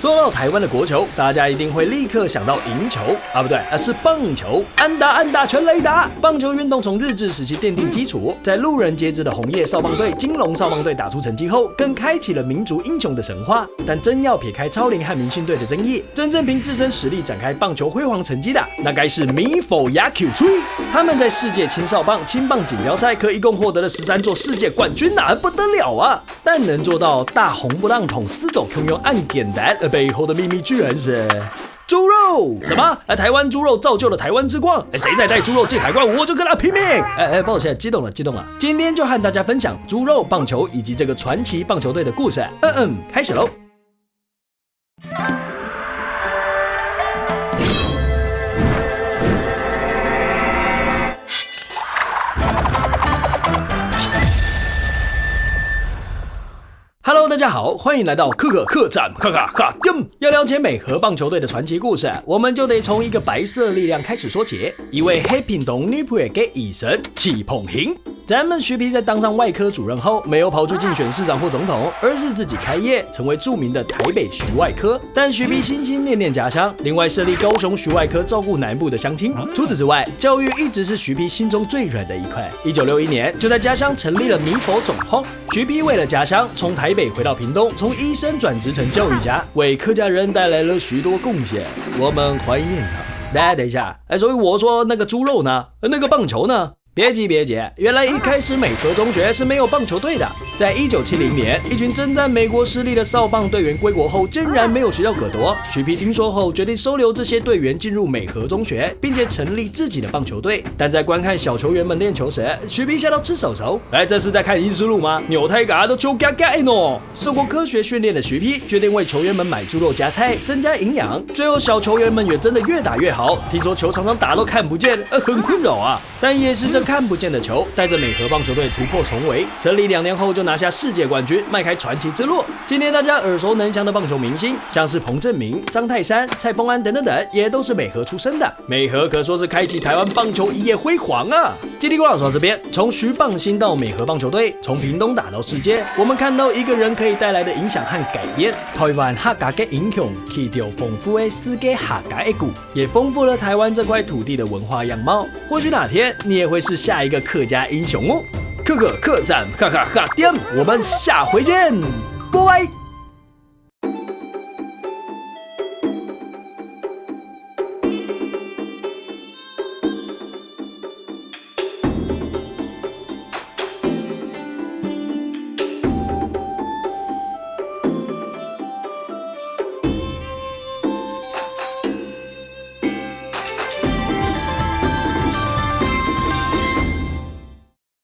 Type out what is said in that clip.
说到台湾的国球，大家一定会立刻想到赢球啊，不对，是棒球，安打全垒打。棒球运动从日治时期奠定基础，在路人皆知的红叶少棒队、金龙少棒队打出成绩后，更开启了民族英雄的神话。但真要撇开超龄和明星队的争议，真正凭自身实力展开棒球辉煌成绩的，那该是米否亚 Q 吹。他们在世界青少棒、青棒锦标赛可一共获得了13座世界冠军啊，不得了啊！但能做到大红不让捅撕走空用按简单，背后的秘密居然是猪肉。什么？台湾猪肉造就了台湾之光？谁再带猪肉进海关，我就跟他拼命！抱歉，激动了。今天就和大家分享猪肉棒球以及这个传奇棒球队的故事。开始喽。Hello， 大家好，欢迎来到客栈，要了解美和棒球队的传奇故事，我们就得从一个白色力量开始说起，一位黑屏东女配的医生戚捧行。咱们徐皮在当上外科主任后，没有跑去竞选市长或总统，而是自己开业，成为著名的台北徐外科。但徐皮心心念念家乡，另外设立高雄徐外科，照顾南部的乡亲。除此之外，教育一直是徐皮心中最软的一块。1961年，就在家乡成立了米否总后，徐皮为了家乡，从台北回到屏东，从医生转职成教育家，为客家人带来了许多贡献。我们怀念他。等一下，所以我说那个猪肉呢？那个棒球呢？别急，原来一开始美和中学是没有棒球队的。在1970年，一群征战美国失利的少棒队员归国后，竟然没有学校可夺。徐皮听说后，决定收留这些队员进入美和中学，并且成立自己的棒球队。但在观看小球员们练球时，徐皮吓到吃手手。这是在看《医师录》吗？扭太嘎都球嘎嘎喏！受过科学训练的徐皮决定为球员们买猪肉加菜，增加营养。最后，小球员们也真的越打越好。听说球常常打都看不见，很困扰啊。但也是这看不见的球，带着美和棒球队突破重围，成立2年后就拿下世界冠军，迈开传奇之路。今天大家耳熟能详的棒球明星，像是彭政闵、张泰山、蔡丰安等，也都是美和出身的。美和可说是开启台湾棒球一夜辉煌啊！叽里呱啦说到这边，从徐棒星到美和棒球队，从屏东打到世界，我们看到一个人可以带来的影响和改变。台湾客家的英雄，起到丰富的世界客家的故，也丰富了台湾这块土地的文化样貌。或许哪天你也会是下一个客家英雄哦！客栈，哈哈哈，我们下回见，拜拜。